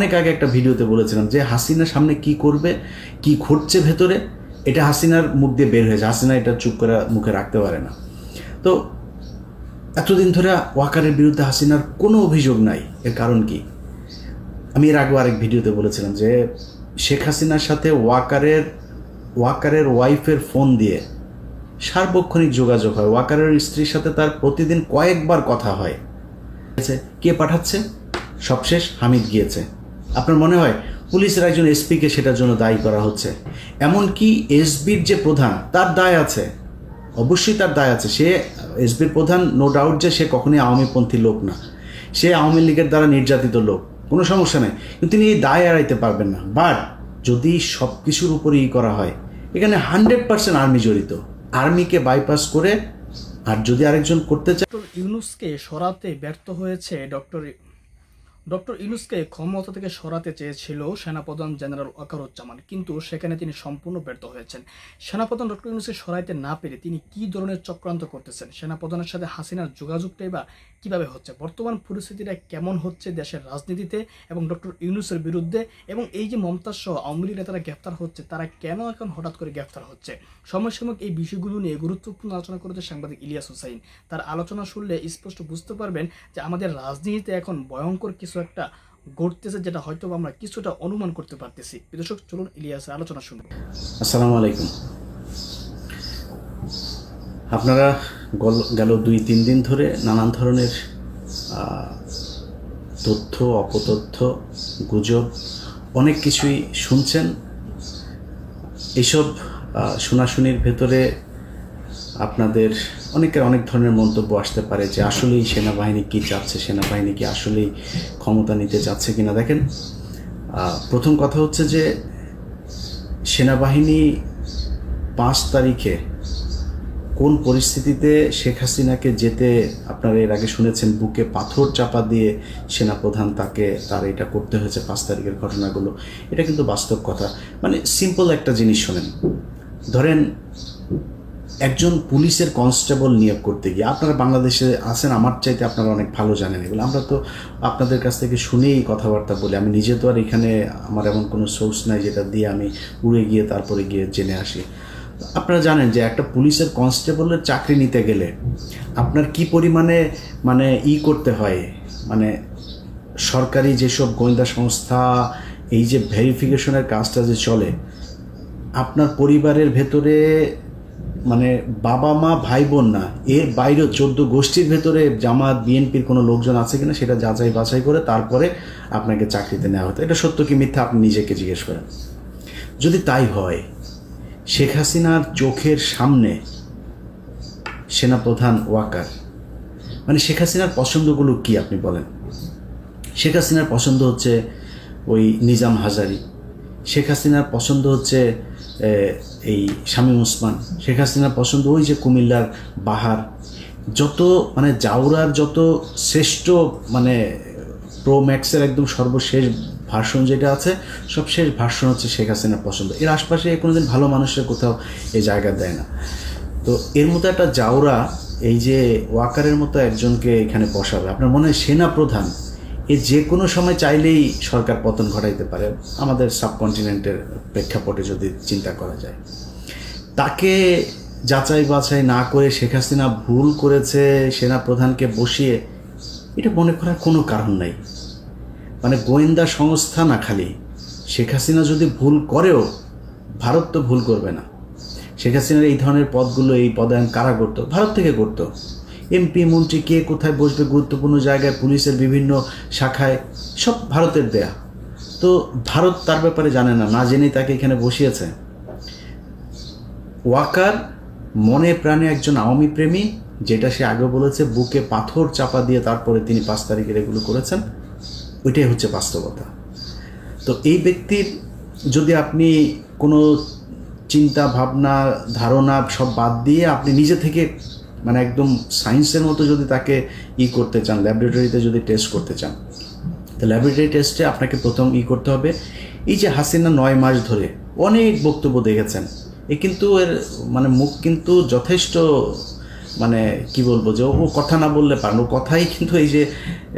অনেক আগে একটা ভিডিওতে বলেছিলাম যে হাসিনা সামনে কি করবে, কি ঘটছে ভেতরে, এটা হাসিনার মুখ দিয়ে বের হয়েছে। হাসিনা এটা চুপ করে মুখে রাখতে পারে না। তো এতদিন ধরে ওয়াকারের বিরুদ্ধে হাসিনার কোনো অভিযোগ নাই। এর কারণ কি? আমি এর আগে আরেক ভিডিওতে বলেছিলাম যে শেখ হাসিনার সাথে ওয়াকারের ওয়াইফের ফোন দিয়ে সার্বক্ষণিক যোগাযোগ হয়। ওয়াকারের স্ত্রীর সাথে তার প্রতিদিন কয়েকবার কথা হয়। কে পাঠাচ্ছে? সবশেষ হামিদ গিয়েছে। আপনার মনে হয় পুলিশের একজন এসপিকে সেটার জন্য দায়ী করা হচ্ছে? এমনকি এসবির যে প্রধান, তার দায় আছে, অবশ্যই তার দায় আছে। সে এসবির প্রধান, নো ডাউট যে সে কখনোই আওয়ামীপন্থী লোক না, সে আওয়ামী লীগের দ্বারা নির্যাতিত লোক, কোনো সমস্যা নেই, কিন্তু তিনি এই দায় এড়াইতে পারবেন না। বাট যদি সব কিছুর উপরেই করা হয়, এখানে 100% আর্মি জড়িত। আর্মিকে বাইপাস করে আর যদি আরেকজন করতে চায়, ইউনূসকে সরাতে ব্যর্থ হয়েছে ডক্টর ইউনূসকে ক্ষমতা থেকে সরাতে চেয়েছিল সেনাপ্রধান জেনারেল ওয়াকারুজ্জামান, কিন্তু সেখানে তিনি সম্পূর্ণ ব্যর্থ হয়েছেন। সেনাপ্রধান ডক্টর ইউনূসকে সরাইতে না পেরে তিনি কি ধরনের চক্রান্ত করতেছেন, সেনাপ্রধানের সাথে হাসিনার যোগাযোগটাই বা কীভাবে হচ্ছে, বর্তমান পরিস্থিতিটা কেমন হচ্ছে দেশের রাজনীতিতে এবং ডক্টর ইউনূসের বিরুদ্ধে, এবং এই যে মমতাজ সহ আওয়ামী লীগ নেতারা গ্রেফতার হচ্ছে, তারা কেন এখন হঠাৎ করে গ্রেফতার হচ্ছে, সমসাময়িক এই বিষয়গুলো নিয়ে গুরুত্বপূর্ণ আলোচনা করেছে সাংবাদিক ইলিয়াস হুসাইন। তার আলোচনা শুনলে স্পষ্ট বুঝতে পারবেন যে আমাদের রাজনীতিতে এখন ভয়ঙ্কর কিছু একটা ঘটতেছে, যেটা হয়তো আমরা কিছুটা অনুমান করতে পারতেছি। দর্শক, চলুন ইলিয়াসের আলোচনা শুনবো। আসসালামু আলাইকুম। আপনারা গেল 2-3 দিন ধরে নানান ধরনের তথ্য, অপতথ্য, গুজব, অনেক কিছুই শুনছেন। এইসব শোনাশুনির ভেতরে আপনাদের অনেকের অনেক ধরনের মন্তব্য আসতে পারে যে আসলেই সেনাবাহিনী কী চাচ্ছে, সেনাবাহিনী কি আসলেই ক্ষমতা নিতে চাচ্ছে কিনা। দেখেন, প্রথম কথা হচ্ছে যে সেনাবাহিনী 5 তারিখে কোন পরিস্থিতিতে শেখ হাসিনাকে যেতে, আপনারা এর আগে শুনেছেন, বুকে পাথর চাপা দিয়ে সেনাপ্রধান তার এটা করতে হয়েছে 5 তারিখের ঘটনাগুলো। এটা কিন্তু বাস্তব কথা। মানে সিম্পল একটা জিনিস শোনেন, ধরেন একজন পুলিশের কনস্টেবল নিয়োগ করতে গিয়ে, আপনারা বাংলাদেশে আছেন, আমার চাইতে আপনারা অনেক ভালো জানেন এগুলো, আমরা তো আপনাদের কাছ থেকে শুনেই কথাবার্তা বলি। আমি নিজে তো আর এখানে আমার এমন কোনো সোর্স নাই যেটা দিয়ে আমি উড়ে গিয়ে তারপরে গিয়ে জেনে আসি। আপনারা জানেন যে একটা পুলিশের কনস্টেবলের চাকরি নিতে গেলে আপনার কি পরিমাণে করতে হয়, মানে সরকারি যেসব গোয়েন্দা সংস্থা এই যে ভেরিফিকেশনের কাজটা যে চলে, আপনার পরিবারের ভেতরে মানে বাবা মা ভাই বোন না, এর বাইরেও 14 গোষ্ঠীর ভেতরে জামাত বিএনপির কোনো লোকজন আছে কিনা সেটা যাচাই বাছাই করে তারপরে আপনাকে চাকরিতে নেওয়া হতো। এটা সত্য কি মিথ্যা আপনি নিজেকে জিজ্ঞেস করেন। যদি তাই হয়, শেখ হাসিনার চোখের সামনে সেনাপ্রধান ওয়াকার, মানে শেখ হাসিনার পছন্দগুলো কি আপনি বলেন? শেখ হাসিনার পছন্দ হচ্ছে ওই নিজাম হাজারি, শেখ হাসিনার পছন্দ হচ্ছে এই শামীম ওসমান, শেখ হাসিনার পছন্দ ওই যে কুমিল্লার বাহার, যত মানে জাউরার যত শ্রেষ্ঠ মানে প্রো ম্যাক্সের একদম সর্বশেষ ভার্সন যেটা আছে, সব শেষ ভার্সন হচ্ছে শেখ হাসিনার পছন্দ। এর আশপাশে কোনোদিন ভালো মানুষের কোথাও এই জায়গা দেয় না। তো এর মতো একটা জাউরা এই যে ওয়াকারের মতো একজনকে এখানে বসাবে, আপনার মনে হয় সেনা প্রধান এ যে কোনো সময় চাইলেই সরকার পতন ঘটাইতে পারে, আমাদের সাবকন্টিনেন্টের প্রেক্ষাপটে যদি চিন্তা করা যায়। তাকে যাচাই বাছাই না করে শেখ হাসিনা ভুল করেছে সেনা প্রধানকে বসিয়ে, এটা মনে করার কোনো কারণ নাই। মানে গোয়েন্দা সংস্থা না, খালি শেখ হাসিনা যদি ভুল করেও ভারত তো ভুল করবে না। শেখ হাসিনার এই ধরনের পদগুলো, এই পদায়ন কারা করতো? ভারত থেকে করতো। এমপি মন্ত্রী কে কোথায় বসবে, গুরুত্বপূর্ণ জায়গায়, পুলিশের বিভিন্ন শাখায়, সব ভারতের দেয়া। তো ভারত তার ব্যাপারে জানে না, না জেনেই তাকে এখানে বসিয়েছে। ওয়াকার মনে প্রাণে একজন আওয়ামী প্রেমী, যেটা সে আগে বলেছে, বুকে পাথর চাপা দিয়ে তারপরে তিনি 5 তারিখের এগুলো করেছেন, ওইটাই হচ্ছে বাস্তবতা। তো এই ব্যক্তির যদি আপনি কোনো চিন্তা ভাবনা ধারণা সব বাদ দিয়ে আপনি নিজে থেকে মানে একদম সায়েন্সের মতো যদি তাকে করতে চান, ল্যাবরেটরিতে যদি টেস্ট করতে চান, তো ল্যাবরেটরি টেস্টে আপনাকে প্রথম করতে হবে, এই যে হাসিনা 9 মাস ধরে অনেক বক্তব্য দেখেছেন, এ কিন্তু এর মানে মুখ কিন্তু যথেষ্ট মানে কি বলবো, যে ও কথা না বললে পারেন, ও কথাই কিন্তু এই যে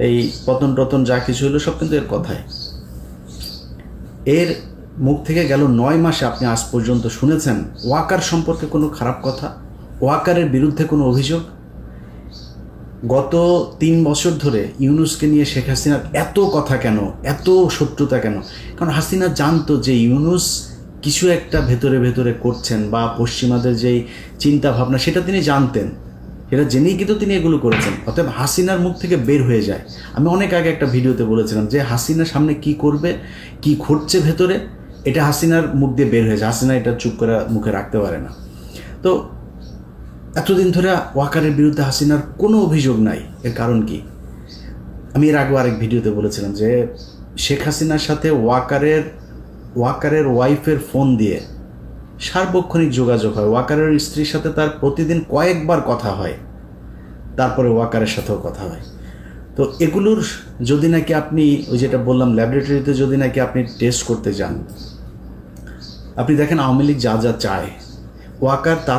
এই পতন টতন যা কিছু হলো সব কিন্তু এর কথাই। এর মুখ থেকে গেল 9 মাসে আপনি আজ পর্যন্ত শুনেছেন ওয়াকার সম্পর্কে কোনো খারাপ কথা, ওয়াকারের বিরুদ্ধে কোনো অভিযোগ? গত 3 বছর ধরে ইউনূসকে নিয়ে শেখ হাসিনার এত কথা কেন, এত শত্রুতা কেন? কারণ হাসিনা জানতো যে ইউনূস কিছু একটা ভেতরে ভেতরে করছেন, বা পশ্চিমাদের যেই চিন্তা ভাবনা সেটা তিনি জানতেন, সেটা জেনেই কিন্তু তিনি এগুলো করেছেন। অতএব হাসিনার মুখ থেকে বের হয়ে যায়। আমি অনেক আগে একটা ভিডিওতে বলেছিলাম যে হাসিনা সামনে কি করবে, কি ঘটছে ভেতরে, এটা হাসিনার মুখ দিয়ে বের হয়ে যায়। হাসিনা এটা চুপ করে মুখে রাখতে পারে না। তো এতদিন ধরে ওয়াকারের বিরুদ্ধে হাসিনার কোনো অভিযোগ নাই। এর কারণ কি? আমি এর আগেও আরেক ভিডিওতে বলেছিলাম যে শেখ হাসিনার সাথে ওয়াকারের ওয়াইফের ফোন দিয়ে সার্বক্ষণিক যোগাযোগ হয়। ওয়াকারের স্ত্রীর সাথে তার প্রতিদিন কয়েকবার কথা হয়, তারপরে ওয়াকারের সাথেও কথা হয়। তো এগুলোর যদি নাকি আপনি ওই যেটা বললাম ল্যাবরেটরিতে যদি নাকি আপনি টেস্ট করতে যান, আপনি দেখেন আওয়ামী লীগ যা যা চায় ওয়াকার তা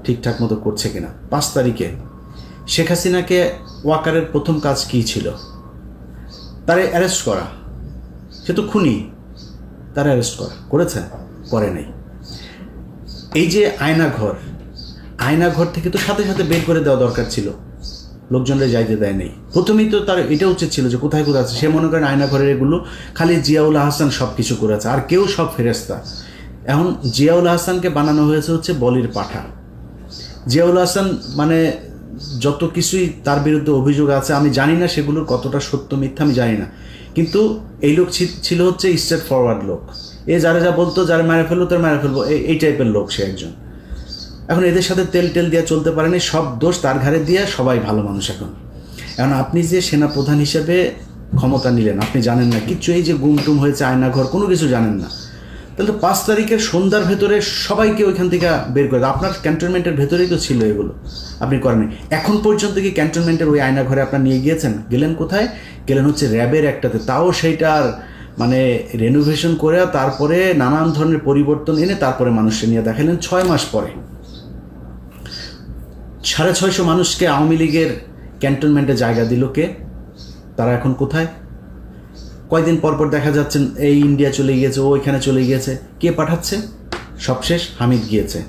ঠিকঠাক মতো করছে কিনা। 5 তারিখে শেখ হাসিনাকে ওয়াকারের প্রথম কাজ কী ছিল? তারে অ্যারেস্ট করা। সে তো খুনি, তারা অ্যারেস্ট করেছে? করে নাই। এই যে আয়নাঘর থেকে তো সাথে সাথে বের করে দেওয়া দরকার ছিল, লোকজনরা যাইতে দেয় নেই। প্রথমেই তো তার এটা উচিত ছিল যে কোথায় কোথায় আছে। সে মনে করেন আয়নাঘরের এগুলো খালি জিয়াউল হাসান সব কিছু করেছে, আর কেউ সব ফেরেস্তা। এখন জিয়াউল হাসানকে বানানো হয়েছে হচ্ছে বলির পাঠা। জিয়াউল হাসান মানে যত কিছুই তার বিরুদ্ধে অভিযোগ আছে, আমি জানি না সেগুলোর কতটা সত্য মিথ্যা আমি জানি না, কিন্তু এই লোক ছিল হচ্ছে স্ট্রেট ফরওয়ার্ড লোক। এ যারা যা বলতো, যারা মেরে ফেলবো তার মেরে ফেলবো, এই টাইপের লোক সে একজন। এখন এদের সাথে তেল দিয়ে চলতে পারেনি, সব দোষ তার ঘাড়ে দিয়ে সবাই ভালো মানুষ। এখন আপনি যে সেনাপ্রধান হিসেবে ক্ষমতা নিলেন, আপনি জানেন না কিচ্ছু, এই যে গুমটুম হয়েছে আয়নাঘর, কোনো কিছু জানেন না। তাহলে 5 তারিখের সন্ধ্যার ভেতরে সবাইকে ওইখান থেকে বের করে আপনার ক্যান্টনমেন্টের ভেতরেই তো ছিল এগুলো, আপনি করেন। এখন পর্যন্ত কি ক্যান্টনমেন্টের ওই আয়নাঘরে আপনার নিয়ে গিয়েছেন? গেলেন কোথায়? গেলেন হচ্ছে র্যাবের একটাতে, তাও সেইটার মানে রেনোভেশন করে তারপরে নানান ধরনের পরিবর্তন এনে তারপরে মানুষকে নিয়ে দেখালেন 6 মাস পরে। 650 মানুষকে আওয়ামী লীগের ক্যান্টনমেন্টে জায়গা দিল কে? তারা এখন কোথায়? কয়দিন পরপর দেখা যাচ্ছেন এই ইন্ডিয়া চলে গিয়েছে, ও ওইখানে চলে গিয়েছে। কে পাঠাচ্ছে? সবশেষ হামিদ গিয়েছে।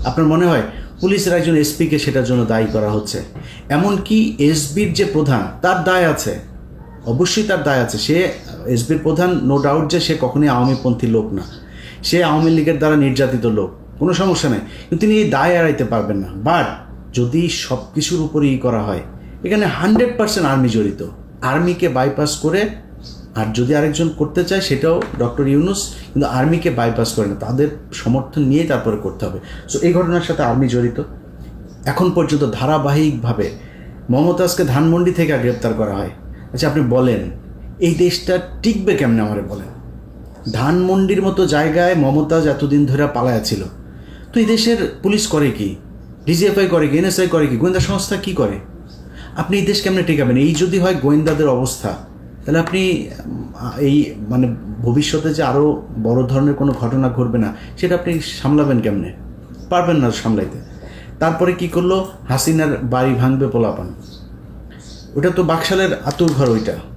আপনার মনে হয় পুলিশের একজন এসপিকে সেটার জন্য দায়ী করা হচ্ছে? এমনকি এসবির যে প্রধান, তার দায় আছে, অবশ্যই তার দায় আছে। সে এসবির প্রধান, নো ডাউট যে সে কখনোই আওয়ামীপন্থী লোক না, সে আওয়ামী লীগের দ্বারা নির্যাতিত লোক, কোনো সমস্যা নেই, কিন্তু তিনি এই দায় এড়াইতে পারবেন না। বাট যদি সব কিছুর উপরেই করা হয়, এখানে 100% আর্মি জড়িত। আর্মিকে বাইপাস করে, আর যদি আরেকজন করতে চায় সেটাও ডক্টর ইউনূস, কিন্তু আর্মিকে বাইপাস করে না, তাদের সমর্থন নিয়ে তারপরে করতে হবে। সো এই ঘটনার সাথে আর্মি জড়িত। এখন পর্যন্ত ধারাবাহিকভাবে মমতাজকে ধানমন্ডি থেকে গ্রেপ্তার করা হয়। আচ্ছা আপনি বলেন এই দেশটা টিকবে কেমনে? আমারে বলেন। ধানমন্ডির মতো জায়গায় মমতাজ এতদিন ধরে পালায়া ছিল, তো এই দেশের পুলিশ করে কি? ডিজিএফআই করে কি? এনএসআই করে কি? গোয়েন্দা সংস্থা কি করে? আপনি এই দেশ কেমনে টিকাবেন? এই যদি হয় গোয়েন্দাদের অবস্থা, তাহলে আপনি এই মানে ভবিষ্যতে যে আরও বড় ধরনের কোনো ঘটনা ঘটবে না, সেটা আপনি সামলাবেন কেমনে? পারবেন না সামলাইতে। তারপরে কি করলো? হাসিনার বাড়ি ভাঙবে পোলাপান। ওটা তো বাকশালের আতুর ঘর,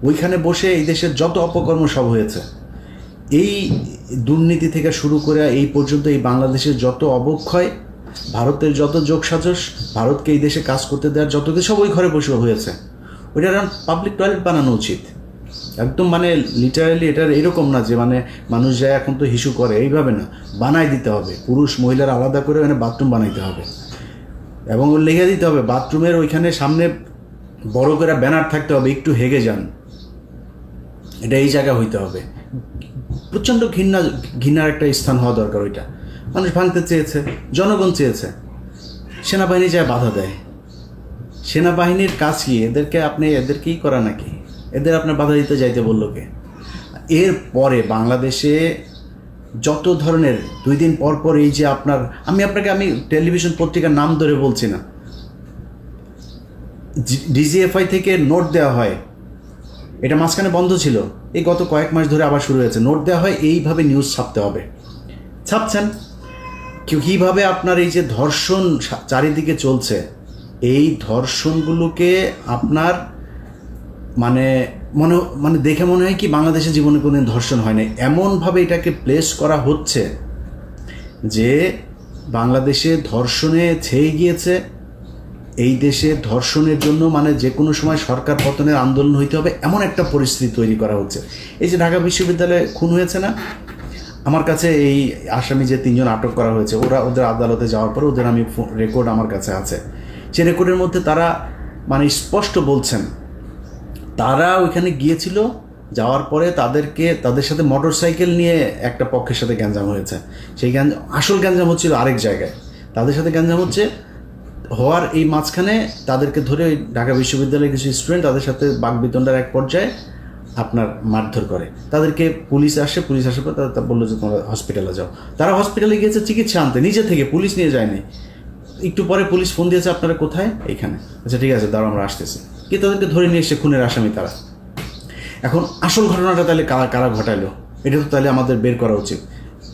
ওইখানে বসে এই দেশের যত অপকর্ম সব হয়েছে, এই দুর্নীতি থেকে শুরু করে এই পর্যন্ত এই বাংলাদেশের যত অবক্ষয়, ভারতের যত যোগসাজশ, ভারতকে এই দেশে কাজ করতে দেওয়ার যত কিছু সব ওই ঘরে বসে হয়েছে। ওইটার পাবলিক টয়লেট বানানো উচিত একদম, মানে লিটারালি। এটার এরকম না যে মানে মানুষ যায় এখন তো হিসু করে, এইভাবে না, বানাই দিতে হবে। পুরুষ মহিলার আলাদা করে ওখানে বাথরুম বানাইতে হবে, এবং লেগে দিতে হবে বাথরুমের ওইখানে সামনে বড় করে ব্যানার থাকতে হবে, একটু হেগে যান, এটা এই জায়গা হইতে হবে। প্রচণ্ড ঘৃণার একটা স্থান হওয়া দরকার। ওইটা মানুষ ভাঙতে চেয়েছে, জনগণ চেয়েছে, সেনাবাহিনী যায় বাধা দেয়। সেনাবাহিনীর কাজ কি? এদেরকেই করা নাকি? এদের আপনার বাধা দিতে যাইতে বললো কে? এরপরে বাংলাদেশে যত ধরনের 2 দিন পর পর এই যে আমি টেলিভিশন পত্রিকার নাম ধরে বলছি না, ডিজিএফআই থেকে নোট দেওয়া হয়, এটা মাঝখানে বন্ধ ছিল, এই গত কয়েক মাস ধরে আবার শুরু হয়েছে। নোট দেওয়া হয় এইভাবে নিউজ ছাপতে হবে, ছাপছেন কীভাবে? আপনার এই যে ধর্ষণ চারিদিকে চলছে, এই ধর্ষণগুলোকে আপনার মানে মানে দেখে মনে হয় কি বাংলাদেশের জীবনে কোনোদিন ধর্ষণ হয় না, এমনভাবে এটাকে প্লেস করা হচ্ছে যে বাংলাদেশে ধর্ষণে ছেয়ে গিয়েছে। এই দেশে ধর্ষণের জন্য মানে যে কোনো সময় সরকার পতনের আন্দোলন হইতে হবে এমন একটা পরিস্থিতি তৈরি করা হচ্ছে। এই যে ঢাকা বিশ্ববিদ্যালয়ে খুন হয়েছে না, আমার কাছে এই আসামি যে 3 জন আটক করা হয়েছে, ওদের আদালতে যাওয়ার পরে ওদের আমি রেকর্ড আমার কাছে আছে, সে রেকর্ডের মধ্যে তারা মানে স্পষ্ট বলছেন তারা ওইখানে গিয়েছিল, যাওয়ার পরে তাদের সাথে মোটরসাইকেল নিয়ে একটা পক্ষের সাথে গ্যাঞ্জাম হয়েছে। সেই আসল গ্যাঞ্জাম হচ্ছিল আরেক জায়গায়, তাদের সাথে গ্যাঞ্জাম হওয়ার এই মাঝখানে তাদেরকে ধরে ওই ঢাকা বিশ্ববিদ্যালয়ের কিছু স্টুডেন্ট তাদের সাথে বাকবিতণ্ডার এক পর্যায়ে আপনার মারধর করে। তাদেরকে পুলিশ আসার পর তারা বললো যে তোমরা হসপিটালে যাও। তারা হসপিটালে গিয়েছে চিকিৎসা আনতে, নিজে থেকে, পুলিশ নিয়ে যায়নি। একটু পরে পুলিশ ফোন দিয়েছে আপনারা কোথায়, এইখানে। আচ্ছা ঠিক আছে, দাঁড়াও আমরা আসতেছি। কি তাদেরকে ধরে নিয়ে এসে খুনের আসামি তারা। এখন আসল ঘটনাটা তাহলে কারা ঘটাইলো, এটা তো তাহলে আমাদের বের করা উচিত।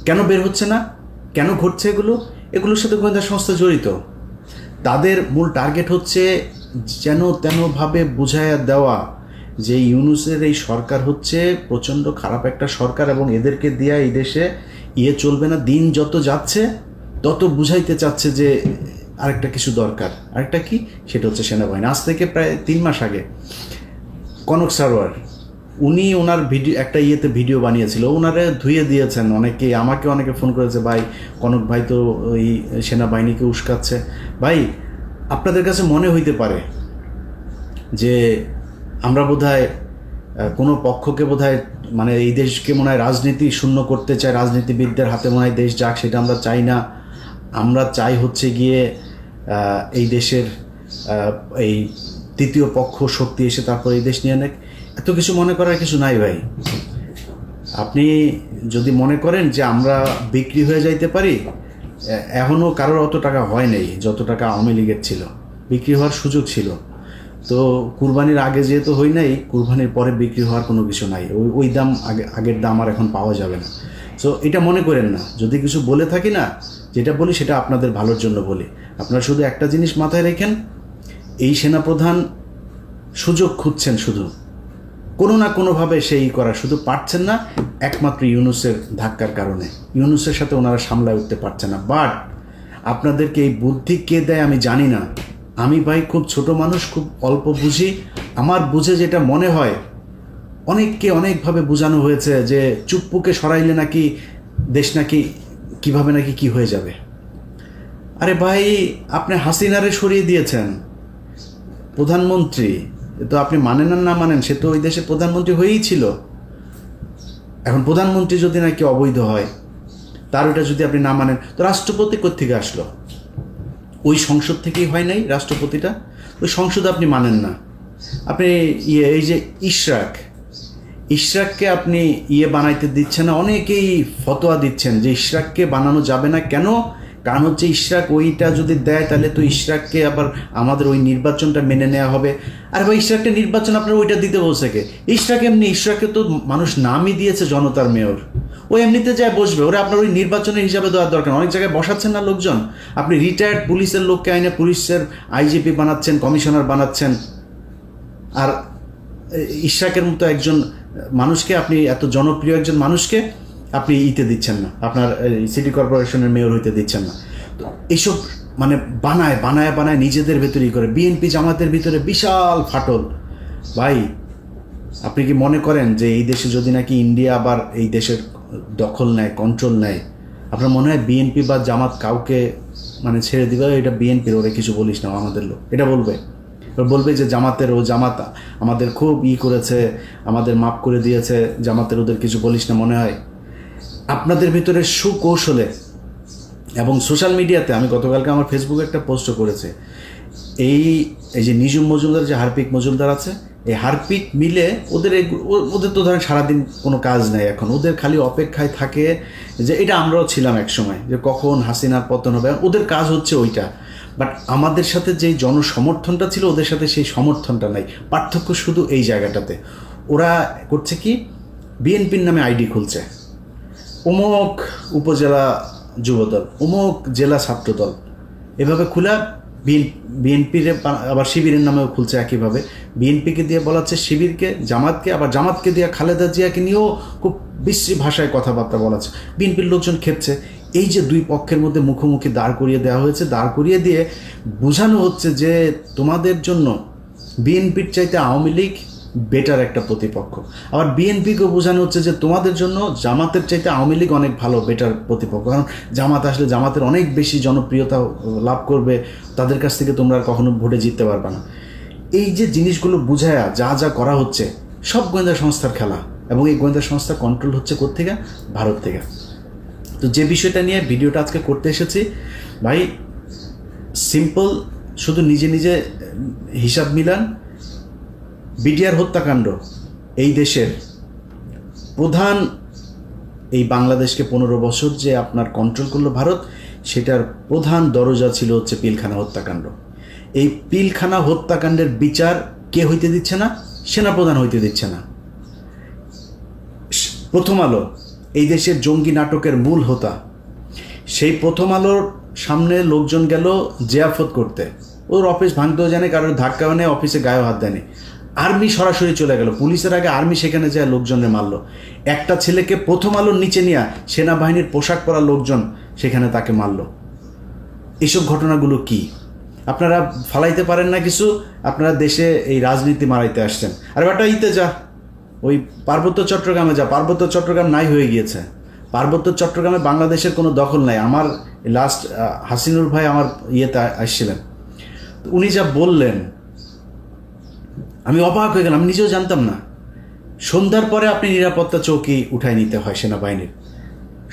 কেন বের হচ্ছে না, কেন ঘটছে এগুলোর সাথে গোয়েন্দা সংস্থা জড়িত। তাদের মূল টার্গেট হচ্ছে যেন তেনভাবে বুঝাইয়া দেওয়া যে ইউনূসের এই সরকার হচ্ছে প্রচণ্ড খারাপ একটা সরকার এবং এদেরকে দিয়ে এই দেশে চলবে না। দিন যত যাচ্ছে তত বুঝাইতে চাচ্ছে যে আরেকটা কিছু দরকার। আরেকটা কি, সেটা হচ্ছে সেনাবাহিনী। আজ থেকে প্রায় 3 মাস আগে কনক সারোয়ার উনি ওনার একটা ভিডিও বানিয়েছিল, ওনারে ধুয়ে দিয়েছেন অনেকে, অনেকে ফোন করেছে, ভাই কনক ভাই তো ওই সেনাবাহিনীকে উস্কাচ্ছে। ভাই আপনাদের কাছে মনে হইতে পারে যে আমরা বোধহয় কোনো পক্ষকে বোধহয় মানে এই দেশকে মনে হয় রাজনীতি শূন্য করতে চাই, রাজনীতিবিদদের হাতে মনে হয় দেশ যাক, সেটা আমরা চাই না। আমরা চাই হচ্ছে গিয়ে এই দেশের এই তৃতীয় পক্ষ শক্তি এসে তারপর এই দেশ নিয়ে নেয়। এত কিছু মনে করার কিছু নাই ভাই। আপনি যদি মনে করেন যে আমরা বিক্রি হয়ে যাইতে পারি, এখনও কারোর অত টাকা হয় নাই যত টাকা আওয়ামী লীগের ছিল, বিক্রি হওয়ার সুযোগ ছিল। তো কুরবানির আগে যেহেতু হই নাই, কুরবানির পরে বিক্রি হওয়ার কোনো কিছু নাই, ওই দাম আগের দাম আর এখন পাওয়া যাবে না। সো এটা মনে করেন না, যদি কিছু বলে থাকি না, যেটা বলি সেটা আপনাদের ভালোর জন্য বলি। আপনারা শুধু একটা জিনিস মাথায় রেখেন, এই সেনাপ্রধান সুযোগ খুঁজছেন, শুধু কোনো না কোনোভাবে সেই করা, শুধু পারছেন না একমাত্র ইউনূসের ধাক্কার কারণে। ইউনূসের সাথে ওনারা সামলায় উঠতে পারছে না। বাট আপনাদেরকে এই বুদ্ধি কে দেয় আমি জানি না। আমি ভাই খুব ছোট মানুষ, খুব অল্প বুঝি। আমার বুঝে যেটা মনে হয়, অনেককে অনেকভাবে বোঝানো হয়েছে যে চুপ্পুকে সরাইলে নাকি দেশ নাকি কিভাবে নাকি কি হয়ে যাবে। আরে ভাই আপনি হাসিনারে সরিয়ে দিয়েছেন প্রধানমন্ত্রী, তো আপনি মানেন আর না মানেন, সে তো ওই দেশে প্রধানমন্ত্রী হয়েই ছিল। এখন প্রধানমন্ত্রী যদি নাকি অবৈধ হয়, তার ওটা যদি আপনি না মানেন, তো রাষ্ট্রপতি কোত্থেকে আসলো? ওই সংসদ থেকেই হয় নাই রাষ্ট্রপতিটা, ওই সংসদ আপনি মানেন না। আপনি এই যে ইশরাককে আপনি বানাইতে দিচ্ছেন না, অনেকেই ফতোয়া দিচ্ছেন যে ইশরাককে বানানো যাবে না। কেন? কারণ হচ্ছে ইশরাক ওইটা যদি দেয় তাহলে তো ইশরাককে আবার আমাদের ওই নির্বাচনটা মেনে নেওয়া হবে। আর ভাই ইশরাকটা নির্বাচন আপনার ওইটা দিতে বলছে কে? ইশরাককে তো মানুষ নামই দিয়েছে জনতার মেয়র, ও এমনিতে যায় বসবে, ওরা আপনার ওই নির্বাচনের হিসাবে দেওয়ার দরকার। অনেক জায়গায় বসাচ্ছেন না লোকজন, আপনি রিটায়ার্ড পুলিশের লোককে আইনে পুলিশের আইজিপি বানাচ্ছেন, কমিশনার বানাচ্ছেন। আর ইশরাকের মতো একজন মানুষকে, আপনি এত জনপ্রিয় একজন মানুষকে আপনি দিচ্ছেন না, আপনার সিটি কর্পোরেশনের মেয়র হইতে দিচ্ছেন না। তো এইসব মানে বানায় নিজেদের ভেতরেই করে। বিএনপি জামাতের ভিতরে বিশাল ফাটল। ভাই আপনি কি মনে করেন যে এই দেশে যদি নাকি ইন্ডিয়া আবার এই দেশের দখল নেয়, কন্ট্রোল নেয়, আপনার মনে হয় বিএনপি বা জামাত কাউকে মানে ছেড়ে দিবে? এটা বিএনপির, ওরে কিছু বলিস না আমাদের লোক, এটা বলবে যে জামাত আমাদের খুব করেছে, আমাদের মাফ করে দিয়েছে, জামাতের ওদের কিছু বলিস না। মনে হয় আপনাদের ভিতরে সুকৌশলে এবং সোশ্যাল মিডিয়াতে, আমি গতকালকে আমার ফেসবুকে একটা পোস্টও করেছে, এই যে নিজুম মজুমদার, যে হারপিক মজুমদার আছে, এই হারপিক মিলে ওদের তো ধরেন সারাদিন কোনো কাজ নেই, এখন ওদের খালি অপেক্ষায় থাকে যে এটা আমরাও ছিলাম এক সময়, যে কখন হাসিনার পতন হবে, ওদের কাজ হচ্ছে ওইটা। বাট আমাদের সাথে যেই জনসমর্থনটা ছিল, ওদের সাথে সেই সমর্থনটা নাই। পার্থক্য শুধু এই জায়গাটাতে। ওরা করছে কি, বিএনপির নামে আইডি খুলছে, অমুক উপজেলা যুবদল, অমুক জেলা ছাত্রদল, এভাবে খোলা বিএনপির আবার শিবিরের নামেও খুলছে একইভাবে। বিএনপিকে দিয়ে বলাচ্ছে শিবিরকে, জামাতকে, আবার জামাতকে দিয়ে খালেদা জিয়াকে নিয়েও খুব বিশ্রী ভাষায় কথাবার্তা বলাচ্ছে। বিএনপির লোকজন খেপছে। এই যে দুই পক্ষের মধ্যে মুখোমুখি দাঁড় করিয়ে দেওয়া হয়েছে, দাঁড় করিয়ে দিয়ে বোঝানো হচ্ছে যে তোমাদের জন্য বিএনপির চাইতে আওয়ামী লীগ বেটার একটা প্রতিপক্ষ। আবার বিএনপিকেও বোঝানো হচ্ছে যে তোমাদের জন্য জামাতের চাইতে আওয়ামী লীগ অনেক ভালো, বেটার প্রতিপক্ষ। কারণ জামাত আসলে জামাতের অনেক বেশি জনপ্রিয়তা লাভ করবে, তাদের কাছ থেকে তোমরা কখনো ভোটে জিততে পারবে না। এই যে জিনিসগুলো বুঝায়া যা যা করা হচ্ছে সব গোয়েন্দা সংস্থার খেলা, এবং এই গোয়েন্দা সংস্থা কন্ট্রোল হচ্ছে কোত্থেকে? ভারত থেকে। তো যে বিষয়টা নিয়ে ভিডিওটা আজকে করতে এসেছি ভাই, সিম্পল, শুধু নিজে নিজে হিসাব মিলান। বিডিআর হত্যাকাণ্ড এই দেশের প্রধান, এই বাংলাদেশকে 15 বছর যে আপনার কন্ট্রোল করলো ভারত, সেটার প্রধান দরজা ছিল হচ্ছে পিলখানা হত্যাকাণ্ড। এই পিলখানা হত্যাকাণ্ডের বিচার কে হইতে দিচ্ছে না? সেনাপ্রধান হইতে দিচ্ছে না। প্রথম আলো এই দেশের জঙ্গি নাটকের মূল হোতা, সেই প্রথম আলোর সামনে লোকজন গেল জিয়াফত করতে, ওর অফিস ভাঙতেও জানে, কারোর ধাক্কাও নেই, অফিসে গায়েও হাত দেয়নি। আর্মি সরাসরি চলে গেল, পুলিশের আগে আর্মি সেখানে যায় লোকজনের মারলো। একটা ছেলেকে প্রথম আলোর নিচে নিয়ে সেনাবাহিনীর পোশাক পরা লোকজন সেখানে তাকে মারলো। এইসব ঘটনাগুলো কি আপনারা ফালাইতে পারেন না কিছু? আপনারা দেশে এই রাজনীতি মারাইতে আসছেন। আর বেটা ইতে যা, ওই পার্বত্য চট্টগ্রামে যা, পার্বত্য চট্টগ্রাম নাই হয়ে গিয়েছে। পার্বত্য চট্টগ্রামে বাংলাদেশের কোনো দখল নাই। আমার লাস্ট হাসিনুর ভাই আমার ইয়েতে আসছিলেন, উনি যা বললেন আমি অবাক হয়ে গেলাম, আমি নিজেও জানতাম না। সন্ধ্যার পরে আপনি নিরাপত্তা চৌকি উঠায় নিতে হয় সেনাবাহিনীর।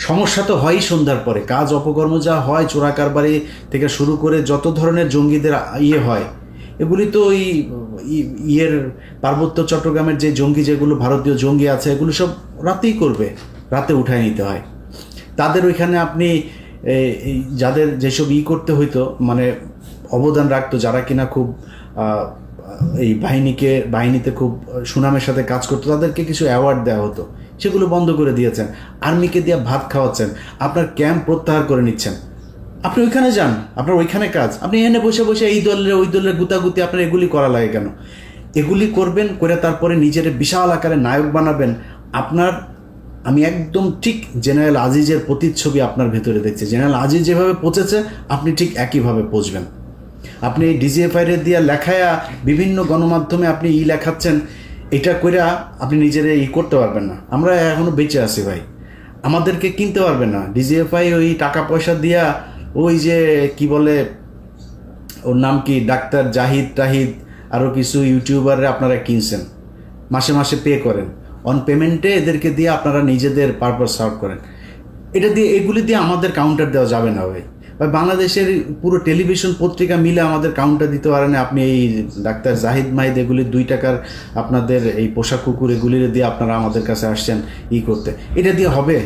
সমস্যা তো হয়ই সন্ধ্যার পরে, কাজ অপকর্ম যা হয়, চোরা কারবারি থেকে শুরু করে যত ধরনের জঙ্গিদের ইয়ে হয়, এগুলি তো ওই ইয়ের পার্বত্য চট্টগ্রামের যে জঙ্গি, যেগুলো ভারতীয় জঙ্গি আছে, এগুলো সব রাতেই করবে, রাতে উঠায় নিতে হয় তাদের। ওইখানে আপনি যাদের যেসব করতে হইতো, মানে অবদান রাখতো, যারা কিনা খুব এই বাহিনীতে খুব সুনামের সাথে কাজ করতো, তাদেরকে কিছু অ্যাওয়ার্ড দেওয়া হতো, সেগুলো বন্ধ করে দিয়েছেন। আর্মিকে দিয়ে ভাত খাওয়াচ্ছেন, আপনার ক্যাম্প প্রত্যাহার করে নিচ্ছেন। আপনি ওইখানে যান, আপনার ওইখানে কাজ, আপনি এনে বসে বসে এই দলের ওই দলের গুতাগুতি আপনার এগুলি করা লাগে কেন? এগুলি করবেন, করে তারপরে নিজের বিশাল আকারে নায়ক বানাবেন। আমি একদম ঠিক জেনারেল আজিজের প্রতিচ্ছবি আপনার ভেতরে দেখছি। জেনারেল আজিজ যেভাবে পচেছে, আপনি ঠিক একইভাবে পচবেন। আপনি ডিজিএফআইরে দিয়ে লেখায়া বিভিন্ন গণমাধ্যমে আপনি লেখাচ্ছেন, এটা করে আপনি নিজের করতে পারবেন না। আমরা এখনো বেঁচে আছি ভাই, আমাদেরকে কিনতে পারবেন না। ডিজিএফআই ওই টাকা পয়সা দিয়া, ওই যে কি বলে ওর নাম কি, ডাক্তার জাহিদ টাহিদ, আরও কিছু ইউটিউবাররা আপনারা কিনছেন, মাসে মাসে পে করেন, অন পেমেন্টে এদেরকে দিয়ে আপনারা নিজেদের পারপাস সার্ভ করেন। এটা দিয়ে, এগুলি দিয়ে আমাদের কাউন্টার দেওয়া যাবে না ভাই। বাংলাদেশের পুরো টেলিভিশন পত্রিকা মিলে আমাদের কাউন্টার দিতে পারেন। আপনি এই ডাক্তার জাহিদ মাহিদ এগুলি 2 টাকার আপনাদের এই পোশাক কুকুর এগুলির দিয়ে আপনারা আমাদের কাছে আসছেন করতে, এটা দিয়ে হবে?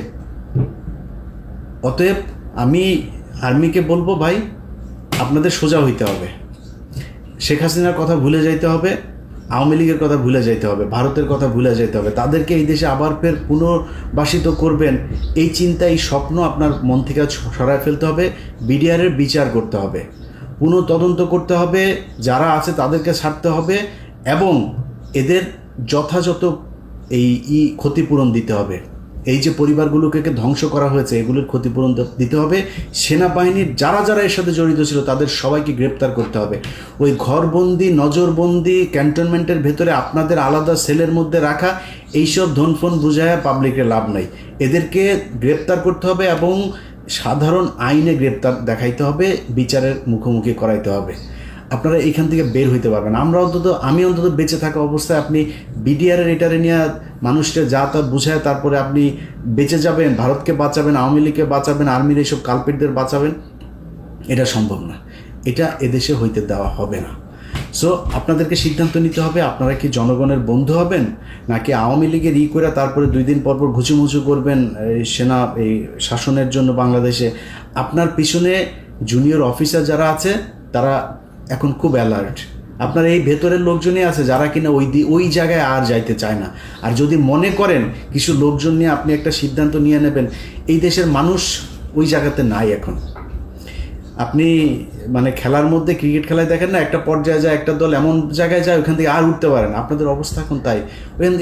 অতএব আমি আর্মিকে বলবো ভাই, আপনাদের সোজা হইতে হবে, শেখ হাসিনার কথা ভুলে যাইতে হবে, আওয়ামী লীগের কথা ভুলে যাইতে হবে, ভারতের কথা ভুলে যাইতে হবে। তাদেরকে এই দেশে আবার ফের পুনর্বাসিত করবেন, এই চিন্তা, এই স্বপ্ন আপনার মন থেকে সরায় ফেলতে হবে। বিডিআরের বিচার করতে হবে, তদন্ত করতে হবে, যারা আছে তাদেরকে ছাড়তে হবে, এবং এদের যথাযথ এই ক্ষতিপূরণ দিতে হবে। এই যে পরিবারগুলোকে ধ্বংস করা হয়েছে, এগুলোর ক্ষতিপূরণ দিতে হবে। সেনাবাহিনীর যারা যারা এর সাথে জড়িত ছিল তাদের সবাইকে গ্রেপ্তার করতে হবে। ওই ঘরবন্দি, নজরবন্দি, ক্যান্টনমেন্টের ভেতরে আপনাদের আলাদা সেলের মধ্যে রাখা, এইসব ধনফোন বুঝায় পাবলিকের লাভ নাই। এদেরকে গ্রেপ্তার করতে হবে এবং সাধারণ আইনে গ্রেপ্তার দেখাইতে হবে, বিচারের মুখোমুখি করাইতে হবে। আপনারা এইখান থেকে বের হইতে পারবেন। আমি অন্তত বেঁচে থাকা অবস্থায় আপনি বিডিআরের এটারে নিয়ে মানুষকে যা তা বুঝায় তারপরে আপনি বেঁচে যাবেন, ভারতকে বাঁচাবেন, আওয়ামী লীগকে বাঁচাবেন, আর্মির এইসব কালপিটদের বাঁচাবেন, এটা সম্ভব না। এটা এদেশে হইতে দেওয়া হবে না। সো আপনাদেরকে সিদ্ধান্ত নিতে হবে, আপনারা কি জনগণের বন্ধু হবেন, নাকি আওয়ামী লীগের করে তারপরে 2 দিন পর ঘুচুমুচু করবেন এই শাসনের জন্য বাংলাদেশে। আপনার পিছনে জুনিয়র অফিসার যারা আছে তারা এখন খুব অ্যালার্ট। আপনার এই ভেতরের লোকজনই আছে যারা কিনা ওই জায়গায় আর যাইতে চায় না। আর যদি মনে করেন কিছু লোকজন নিয়ে আপনি একটা সিদ্ধান্ত নিয়ে নেবেন, এই দেশের মানুষ ওই জায়গাতে নাই এখন। আপনি মানে খেলার মধ্যে ক্রিকেট খেলায় দেখেন না, একটা পর্যায়ে যায় একটা দল এমন জায়গায় যায় ওখান থেকে আর উঠতে পারে না, আপনাদের অবস্থা এখন তাই।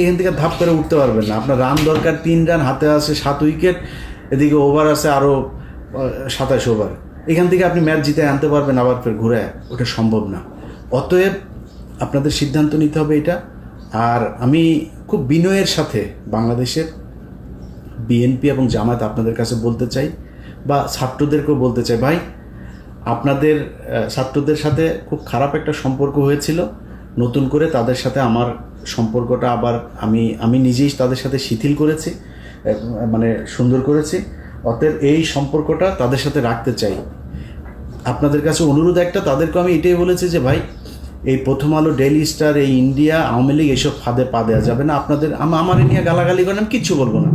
এখান থেকে ধাপ করে উঠতে পারবেন না। আপনার রান দরকার 3 রান, হাতে আছে 7 উইকেট, এদিকে ওভার আছে আরও 27 ওভার। এখান থেকে আপনি ম্যাচ জিতে আনতে পারবেন আবার ফের ঘুরে, ওটা সম্ভব না। অতএব আপনাদের সিদ্ধান্ত নিতে হবে এটা। আর আমি খুব বিনয়ের সাথে বাংলাদেশের বিএনপি এবং জামায়াত আপনাদের কাছে বলতে চাই, বা ছাত্রদেরকেও বলতে চাই, ভাই আপনাদের ছাত্রদের সাথে খুব খারাপ একটা সম্পর্ক হয়েছিল, নতুন করে তাদের সাথে আমার সম্পর্কটা আবার আমি নিজেই তাদের সাথে শিথিল করেছি, মানে সুন্দর করেছি। অতএব এই সম্পর্কটা তাদের সাথে রাখতে চাই। আপনাদের কাছে অনুরোধ একটা, তাদেরকে আমি এটাই বলেছি যে ভাই এই প্রথম আলো, ডেইলি স্টার, এই ইন্ডিয়া, আওয়ামী লীগ এইসব ফাঁদে পা দেওয়া যাবে না। আপনাদের আমার নিয়ে গালাগালি করেন, আমি কিচ্ছু বলবো না,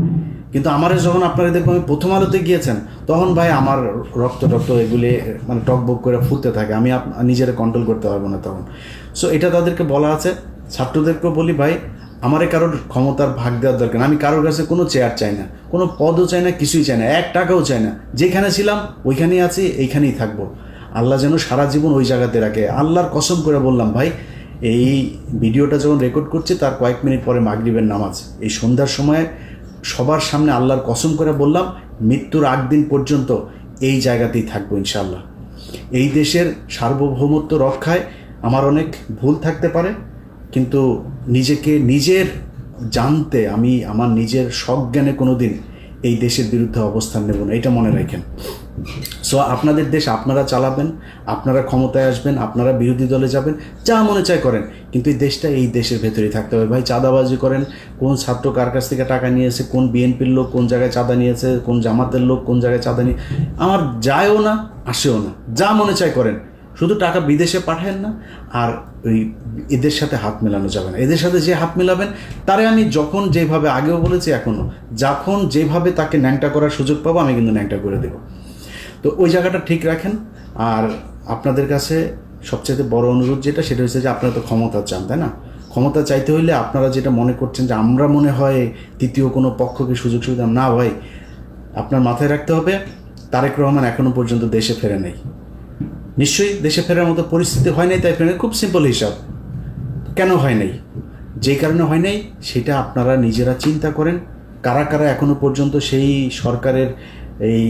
কিন্তু আমারে যখন আপনারা দেখবো আমি প্রথম আলোতে গিয়েছেন, তখন ভাই আমার রক্ত এগুলি মানে টকবক করে ফুটতে থাকে, আমি নিজেরা কন্ট্রোল করতে পারবো না তখন। সো এটা তাদেরকে বলা আছে। ছাত্রদেরকেও বলি, ভাই আমারে কারোর ক্ষমতার ভাগ দেওয়ার দরকার না। আমি কারোর কাছে কোনো চেয়ার চাই না, কোনো পদও চাই না, কিছুই চাই না, 1 টাকাও চাই না। যেখানে ছিলাম ওইখানেই আছি, এইখানেই থাকবো। আল্লাহ যেন সারা জীবন ওই জায়গাতে রাখে। আল্লাহর কসম করে বললাম ভাই, এই ভিডিওটা যখন রেকর্ড করছি তার কয়েক মিনিট পরে মাগরিবের নামাজ, এই সন্ধ্যার সময় সবার সামনে আল্লাহর কসম করে বললাম, মৃত্যুর আগ দিন পর্যন্ত এই জায়গাতেই থাকবো ইনশাআল্লাহ। এই দেশের সার্বভৌমত্ব রক্ষায় আমার অনেক ভুল থাকতে পারে, কিন্তু নিজেকে নিজের জানতে আমি আমার নিজের সজ্ঞানে কোনো দিন এই দেশের বিরুদ্ধে অবস্থান নেব না, এটা মনে রাখেন। সো আপনাদের দেশ আপনারা চালাবেন, আপনারা ক্ষমতায় আসবেন, আপনারা বিরোধী দলে যাবেন, যা মনে চায় করেন, কিন্তু এই দেশটা এই দেশের ভেতরেই থাকতে হবে। ভাই চাঁদাবাজি করেন, কোন ছাত্র কার কাছ থেকে টাকা নিয়েছে, কোন বিএনপির লোক কোন জায়গায় চাঁদা নিয়েছে, কোন জামাতের লোক কোন জায়গায় চাঁদা নিয়ে, আমার যায়ও না আসেও না, যা মনে চায় করেন, শুধু টাকা বিদেশে পাঠায়েন না। আর ওই এদের সাথে হাত মেলানো যাবে না। এদের সাথে যে হাত মেলাবেন তারে আমি যখন যেভাবে আগেও বলেছি এখনও, যখন যেভাবে তাকে ন্যাংটা করার সুযোগ পাবো আমি কিন্তু ন্যাংটা করে দেবো। তো ওই জায়গাটা ঠিক রাখেন। আর আপনাদের কাছে সবচেয়ে বড় অনুরোধ যেটা, সেটা হচ্ছে যে আপনারা তো ক্ষমতা চান, তাই না? ক্ষমতা চাইতে হইলে আপনারা যেটা মনে করছেন যে আমরা মনে হয় তৃতীয় কোনো পক্ষকে সুযোগ সুবিধা, না ভাই, আপনার মাথায় রাখতে হবে তারেক রহমান এখনও পর্যন্ত দেশে ফেরে নাই। নিশ্চয়ই দেশে ফেরার মতো পরিস্থিতি হয় নাই, তাই ফেরে। খুব সিম্পল হিসাব, কেন হয় নাই, যেই কারণে হয় নাই সেটা আপনারা নিজেরা চিন্তা করেন। কারা কারা এখনও পর্যন্ত সেই সরকারের এই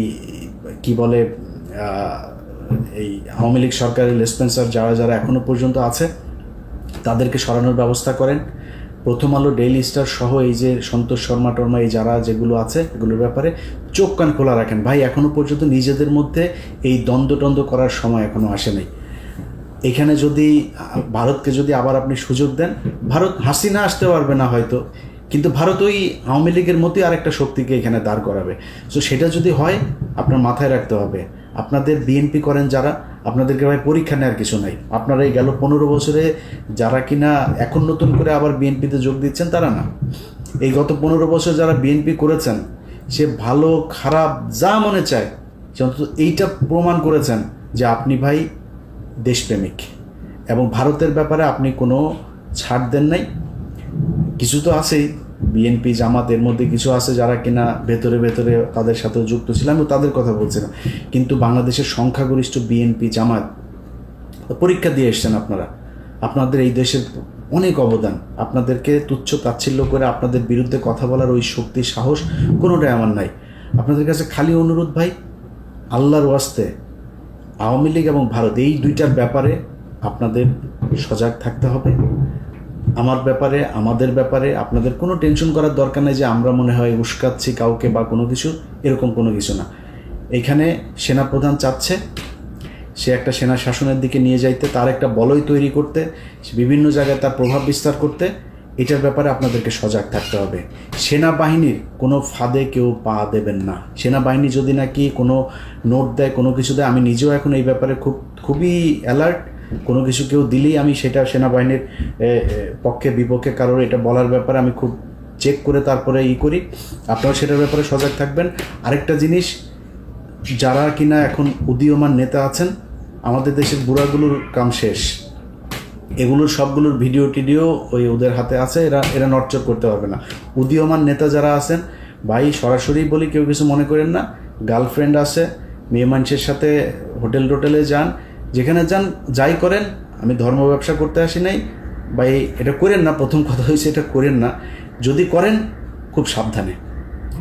কি বলে এই আওয়ামী লীগ সরকারের লেসপেন্সার যারা যারা এখনও পর্যন্ত আছে তাদেরকে সরানোর ব্যবস্থা করেন। প্রথম আলো, ডেইলি স্টার সহ এই যে সন্তোষ শর্মা টর্মা এই যারা যেগুলো আছে এগুলোর ব্যাপারে চোখ কান খোলা রাখেন। ভাই এখনও পর্যন্ত নিজেদের মধ্যে এই দ্বন্দ্ব করার সময় এখনও আসে নাই। এখানে যদি ভারতকে যদি আবার আপনি সুযোগ দেন, ভারত হাসিনা আসতে পারবে না হয়তো, কিন্তু ভারত ওই আওয়ামী লীগের মতোই আরেকটা শক্তিকে এখানে দাঁড় করাবে। সো সেটা যদি হয় আপনার মাথায় রাখতে হবে, আপনাদের বিএনপি করেন যারা, আপনাদেরকে ভাই পরীক্ষা নেওয়ার কিছু নাই। আপনারা এই গেল 15 বছরে যারা কিনা এখন নতুন করে আবার বিএনপিতে যোগ দিচ্ছেন তারা না, এই গত 15 বছর যারা বিএনপি করেছেন, সে ভালো খারাপ যা মনে চায় সে অন্তত এইটা প্রমাণ করেছেন যে আপনি ভাই দেশপ্রেমিক, এবং ভারতের ব্যাপারে আপনি কোনো ছাড় দেন নাই। কিছু তো আছেই, বিএনপি জামাত এর মধ্যে কিছু আছে যারা কিনা ভেতরে ভেতরে তাদের সাথেও যুক্ত ছিল, আমি তাদের কথা বলছিলাম, কিন্তু বাংলাদেশের সংখ্যাগরিষ্ঠ বিএনপি জামাত পরীক্ষা দিয়ে এসছেন আপনারা। আপনাদের এই দেশের অনেক অবদান, আপনাদেরকে তুচ্ছ তাচ্ছিল্য করে আপনাদের বিরুদ্ধে কথা বলার ওই শক্তি সাহস কোনোটাই আমার নাই। আপনাদের কাছে খালি অনুরোধ ভাই, আল্লাহর ওয়াস্তে আওয়ামী লীগ এবং ভারত এই দুইটার ব্যাপারে আপনাদের সজাগ থাকতে হবে। আমার ব্যাপারে, আমাদের ব্যাপারে আপনাদের কোনো টেনশন করার দরকার নেই যে আমরা মনে হয় উস্কাচ্ছি কাউকে বা কোনো কিছু, এরকম কোনো কিছু না। এখানে সেনাপ্রধান চাচ্ছে সে একটা সেনা শাসনের দিকে নিয়ে যাইতে, তার একটা বলয় তৈরি করতে, বিভিন্ন জায়গায় তার প্রভাব বিস্তার করতে, এটার ব্যাপারে আপনাদেরকে সজাগ থাকতে হবে। সেনাবাহিনীর কোনো ফাঁদে কেউ পা দেবেন না। সেনাবাহিনী যদি নাকি কোনো নোট দেয়, কোনো কিছু দেয়, আমি নিজেও এখন এই ব্যাপারে খুবই অ্যালার্ট। কোনো কিছু কেউ দিলেই আমি সেটা সেনাবাহিনীর পক্ষে বিপক্ষে কারোর এটা বলার ব্যাপারে আমি খুব চেক করে তারপরে করি। আপনারা সেটার ব্যাপারে সজাগ থাকবেন। আরেকটা জিনিস, যারা কিনা এখন উদীয়মান নেতা আছেন, আমাদের দেশের বুড়াগুলোর কাম শেষ, এগুলোর সবগুলোর ভিডিও টিডিও ওই ওদের হাতে আছে, এরা নড়চড় করতে পারবে না। উদীয়মান নেতা যারা আছেন ভাই, সরাসরি বলি, কেউ কিছু মনে করেন না, গার্লফ্রেন্ড আছে, মেয়ে মানুষের সাথে হোটেলে যান, যেখানে যান, যাই করেন, আমি ধর্ম ব্যবসা করতে আসি নাই ভাই, এটা করেন না। প্রথম কথা হয়েছে এটা করেন না। যদি করেন খুব সাবধানে,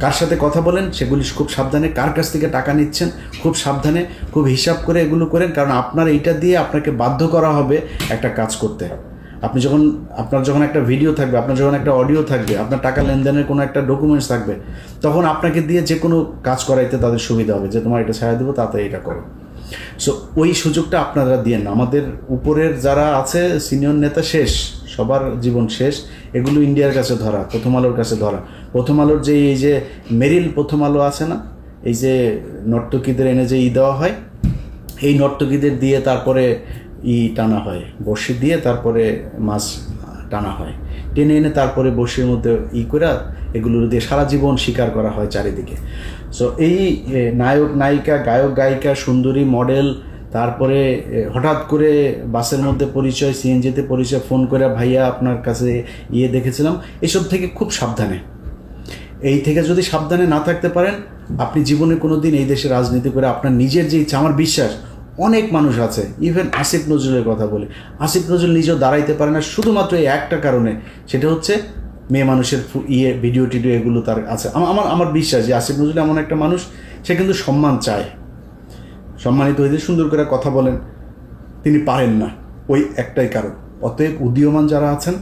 কার সাথে কথা বলেন সেগুলি খুব সাবধানে, কার কাছ থেকে টাকা নিচ্ছেন খুব সাবধানে, খুব হিসাব করে এগুলো করেন। কারণ আপনার এইটা দিয়ে আপনাকে বাধ্য করা হবে একটা কাজ করতে। আপনার যখন একটা ভিডিও থাকবে, আপনার যখন একটা অডিও থাকবে, আপনার টাকা লেনদেনের কোনো একটা ডকুমেন্টস থাকবে, তখন আপনাকে দিয়ে যে কোনো কাজ করাইতে তাদের সুবিধা হবে, যে তোমার এটা ছাড়া দেবো, তাড়াতাড়ি এটা করো। সো ওই সুযোগটা আপনারা দিয়েন না। আমাদের উপরের যারা আছে সিনিয়র নেতা শেষ, সবার জীবন শেষ। এগুলো ইন্ডিয়ার কাছে ধরা, প্রথম আলোর কাছে ধরা। প্রথম আলোর যে এই যে মেরিল প্রথম আলো আছে না, এই যে নর্তকীদের এনে যে দেওয়া হয়, এই নর্তকীদের দিয়ে তারপরে টানা হয়, বড়শি দিয়ে তারপরে মাছ টানা হয়, টেনে এনে তারপরে বড়শির মধ্যে করে এগুলো দিয়ে সারা জীবন শিকার করা হয় চারিদিকে। সো এই নায়ক নায়িকা, গায়ক গায়িকা, সুন্দরী মডেল, তারপরে হঠাৎ করে বাসের মধ্যে পরিচয়, সিএনজিতে পরিচয়, ফোন করে ভাইয়া আপনার কাছে দেখেছিলাম, এসব থেকে খুব সাবধানে। এই থেকে যদি সাবধানে না থাকতে পারেন, আপনি জীবনে কোনো দিন এই দেশে রাজনীতি করে আপনার নিজের যে ইচ্ছা, আমার বিশ্বাস অনেক মানুষ আছে, ইভেন আসিফ নজরুলের কথা বলে, আসিফ নজরুল নিজেও দাঁড়াইতে পারে না শুধুমাত্র এই একটা কারণে, সেটা হচ্ছে মেয়ে মানুষের ভিডিও টিডিও এগুলো তার আছে। আমার বিশ্বাস যে আসিফ নজরুল এমন একটা মানুষ, সে কিন্তু সম্মান চায়, সম্মানিত হইতে সুন্দর করে কথা বলেন, তিনি পারেন না, ওই একটাই কারণ। অতএব উদীয়মান যারা আছেন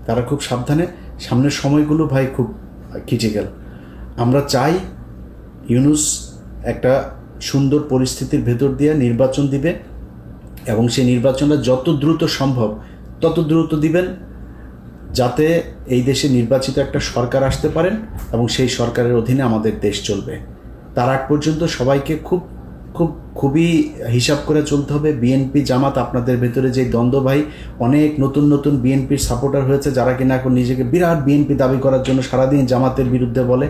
তারা খুব সাবধানে, সামনের সময়গুলো ভাই খুব ক্রিটিক্যাল। আমরা চাই ইউনূস একটা সুন্দর পরিস্থিতির ভেতর দিয়ে নির্বাচন দিবে, এবং সেই নির্বাচনটা যত দ্রুত সম্ভব তত দ্রুত দিবেন, যাতে এই দেশে নির্বাচিত একটা সরকার আসতে পারেন এবং সেই সরকারের অধীনে আমাদের দেশ চলবে। তার আগ পর্যন্ত সবাইকে খুবই হিসাব করে চলতে হবে। বিএনপি জামাত, আপনাদের ভেতরে যে দ্বন্দ্ব ভাই, অনেক নতুন বিএনপির সাপোর্টার হয়েছে, যারা কিনা এখন নিজেকে বিরাট বিএনপি দাবি করার জন্য সারাদিন জামাতের বিরুদ্ধে বলে।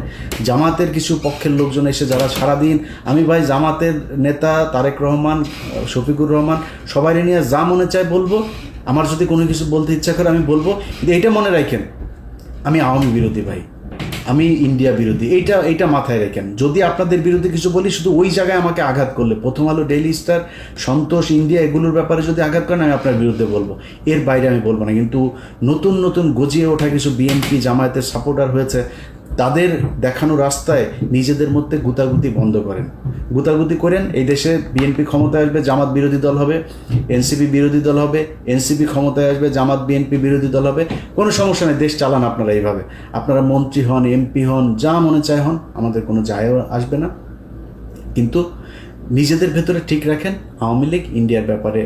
জামাতের কিছু পক্ষের লোকজন এসে যারা সারাদিন, আমি ভাই জামাতের নেতা তারেক রহমান, শফিকুর রহমান, সবাই নিয়ে যা মনে চায় বলবো, আমার যদি কোনো কিছু বলতে ইচ্ছা করে আমি বলবো, কিন্তু এইটা মনে রাখেন, আমি আওয়ামী বিরোধী ভাই, আমি ইন্ডিয়া বিরোধী, এইটা মাথায় রাখেন। যদি আপনাদের বিরুদ্ধে কিছু বলি, শুধু ওই জায়গায় আমাকে আঘাত করলে, প্রথম আলো, ডেইলি স্টার, সন্তোষ, ইন্ডিয়া, এগুলোর ব্যাপারে যদি আঘাত করেন, আমি আপনার বিরুদ্ধে বলবো, এর বাইরে আমি বলবো না। কিন্তু নতুন গজিয়ে ওঠা কিছু বিএনপি জামায়াতের সাপোর্টার হয়েছে, তাদের দেখানো রাস্তায় নিজেদের মধ্যে গুতাগুতি বন্ধ করেন, গুতাগুতি করেন। এই দেশে বিএনপি ক্ষমতায় আসবে, জামাত বিরোধী দল হবে, এনসিপি বিরোধী দল হবে, এনসিপি ক্ষমতায় আসবে, জামাত বিএনপি বিরোধী দল হবে, কোনো সমস্যা নেই, দেশ চালান আপনারা এইভাবে। আপনারা মন্ত্রী হন, এমপি হন, যা মনে চায় হন, আমাদের কোনো যায়ও আসবে না। কিন্তু নিজেদের ভেতরে ঠিক রাখেন, আওয়ামী লীগ ইন্ডিয়ার ব্যাপারে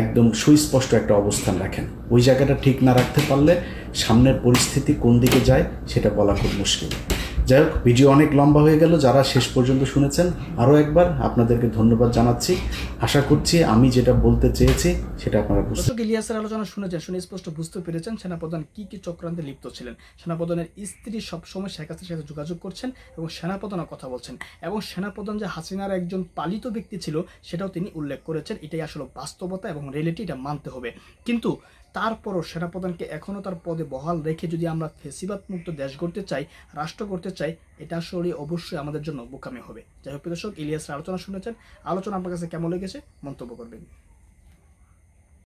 একদম সুস্পষ্ট একটা অবস্থান রাখেন। ওই জায়গাটা ঠিক না রাখতে পারলে সামনের পরিস্থিতি কোন দিকে যায় সেটা বলা খুব মুশকিল। যাই হোক, ভিডিও অনেক লম্বা হয়ে গেল। যারা শেষ পর্যন্ত শুনেছেন, আরও একবার আপনাদেরকে ধন্যবাদ জানাচ্ছি। আশা করছি আমি যেটা বলতে চেয়েছি সেটা আপনারা বুঝতে। দর্শক, ইলিয়াসের আলোচনা শুনেছেন, শুনে স্পষ্ট বুঝতে পেরেছেন সেনাপ্রধান কি চক্রান্তে লিপ্ত ছিলেন। সেনাপ্রধানের স্ত্রী সবসময় শেখ হাসিনার সাথে যোগাযোগ করছেন এবং সেনাপ্রধানের কথা বলছেন, এবং সেনাপ্রধান যে হাসিনার একজন পালিত ব্যক্তি ছিল সেটাও তিনি উল্লেখ করেছেন। এটাই আসলে বাস্তবতা এবং রিয়েলিটি, এটা মানতে হবে। কিন্তু তারপরও সেনাপ্রধানকে এখনও তার পদে বহাল রেখে যদি আমরা ফেসিবাদ মুক্ত দেশ গড়তে চাই, রাষ্ট্র করতে চাই, এটা আসলে অবশ্যই আমাদের জন্য বোকামি হবে। যাই হোক দর্শক, ইলিয়াসের আলোচনা শুনেছেন, আলোচনা আপনার কাছে কেমন লেগেছে মন্তব্য করবেন।